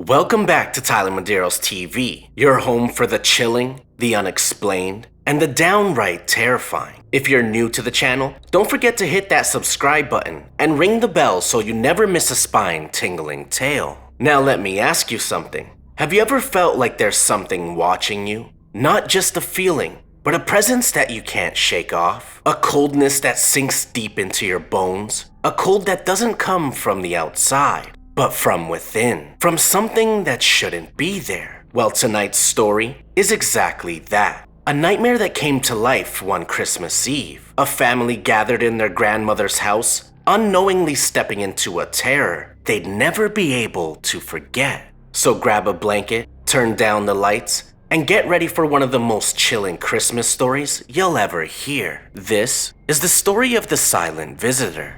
Welcome back to Tyler Madero's TV, your home for the chilling, the unexplained, and the downright terrifying. If you're new to the channel, don't forget to hit that subscribe button and ring the bell so you never miss a spine-tingling tale. Now let me ask you something. Have you ever felt like there's something watching you? Not just a feeling, but a presence that you can't shake off? A coldness that sinks deep into your bones? A cold that doesn't come from the outside, but from within, from something that shouldn't be there. Well, tonight's story is exactly that. A nightmare that came to life one Christmas Eve. A family gathered in their grandmother's house, unknowingly stepping into a terror they'd never be able to forget. So grab a blanket, turn down the lights, and get ready for one of the most chilling Christmas stories you'll ever hear. This is the story of the silent visitor.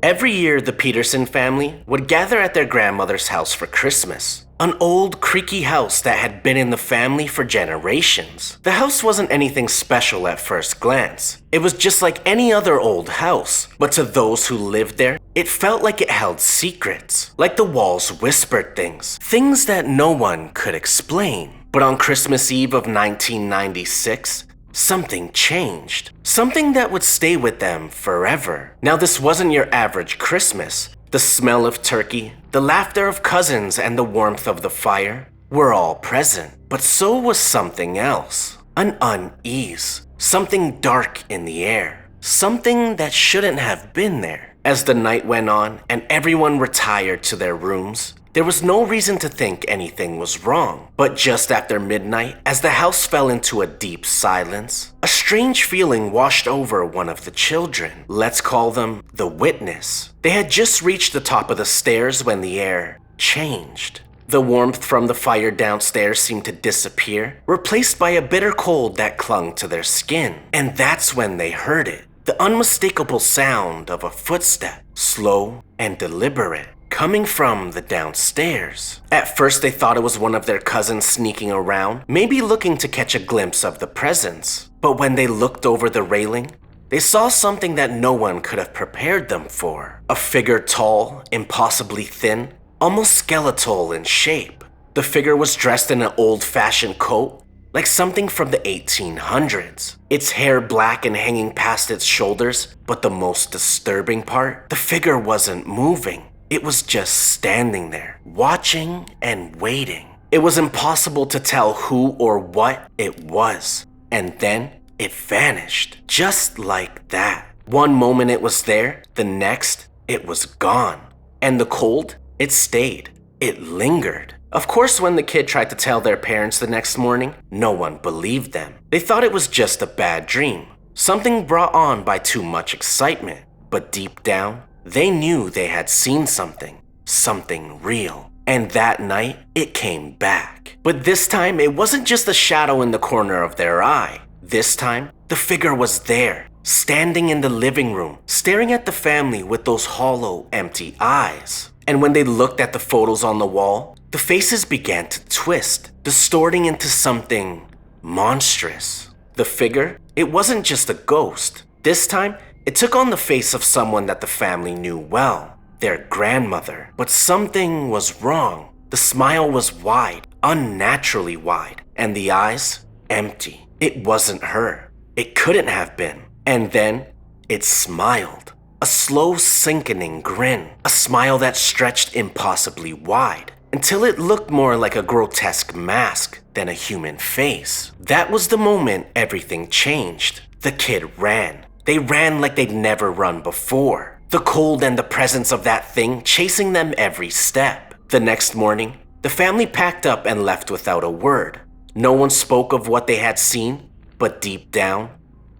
Every year, the Peterson family would gather at their grandmother's house for Christmas. An old, creaky house that had been in the family for generations. The house wasn't anything special at first glance. It was just like any other old house. But to those who lived there, it felt like it held secrets. Like the walls whispered things. Things that no one could explain. But on Christmas Eve of 1996, something changed. Something that would stay with them forever. Now, this wasn't your average Christmas. The smell of turkey, the laughter of cousins, and the warmth of the fire were all present. But so was something else. An unease. Something dark in the air. Something that shouldn't have been there. As the night went on and everyone retired to their rooms, there was no reason to think anything was wrong. But just after midnight, as the house fell into a deep silence, a strange feeling washed over one of the children. Let's call them the witness. They had just reached the top of the stairs when the air changed. The warmth from the fire downstairs seemed to disappear, replaced by a bitter cold that clung to their skin. And that's when they heard it. The unmistakable sound of a footstep, slow and deliberate, coming from the downstairs. At first, they thought it was one of their cousins sneaking around, maybe looking to catch a glimpse of the presence. But when they looked over the railing, they saw something that no one could have prepared them for. A figure tall, impossibly thin, almost skeletal in shape. The figure was dressed in an old-fashioned coat, like something from the 1800s. Its hair black and hanging past its shoulders, but the most disturbing part, the figure wasn't moving. It was just standing there, watching and waiting. It was impossible to tell who or what it was. And then it vanished, just like that. One moment it was there, the next it was gone. And the cold, it stayed. It lingered. Of course, when the kid tried to tell their parents the next morning, no one believed them. They thought it was just a bad dream, something brought on by too much excitement. But deep down, they knew they had seen something real. And that night, it came back. But this time, it wasn't just a shadow in the corner of their eye. This time, the figure was there, standing in the living room, staring at the family with those hollow, empty eyes. And when they looked at the photos on the wall, the faces began to twist, distorting into something monstrous. The figure, it wasn't just a ghost. This time, it took on the face of someone that the family knew well, their grandmother. But something was wrong. The smile was wide, unnaturally wide, and the eyes, empty. It wasn't her. It couldn't have been. And then, it smiled. A slow, sickening grin. A smile that stretched impossibly wide, until it looked more like a grotesque mask than a human face. That was the moment everything changed. The kid ran. They ran like they'd never run before. The cold and the presence of that thing chasing them every step. The next morning, the family packed up and left without a word. No one spoke of what they had seen, but deep down,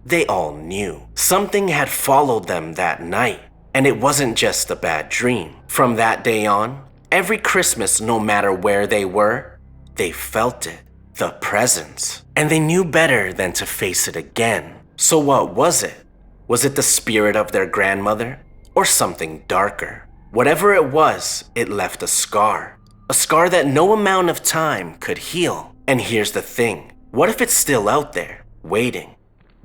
they all knew. Something had followed them that night, and it wasn't just a bad dream. From that day on, every Christmas, no matter where they were, they felt it, the presence. And they knew better than to face it again. So what was it? Was it the spirit of their grandmother, or something darker? Whatever it was, it left a scar that no amount of time could heal. And here's the thing, what if it's still out there, waiting,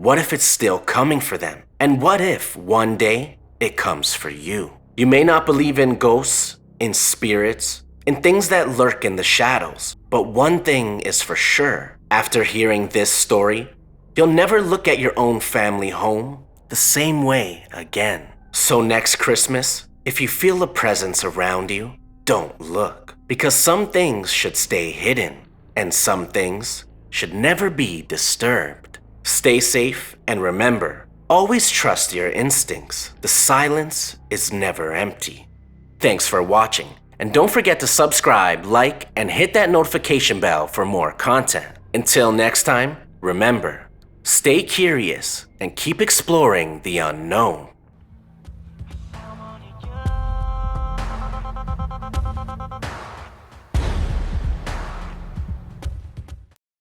What if it's still coming for them? And what if one day it comes for you? You may not believe in ghosts, in spirits, in things that lurk in the shadows, but one thing is for sure. After hearing this story, you'll never look at your own family home the same way again. So next Christmas, if you feel a presence around you, don't look. Because some things should stay hidden, and some things should never be disturbed. Stay safe, and remember, always trust your instincts. The silence is never empty. Thanks for watching, and don't forget to subscribe, like, and hit that notification bell for more content. Until next time, remember, stay curious and keep exploring the unknown.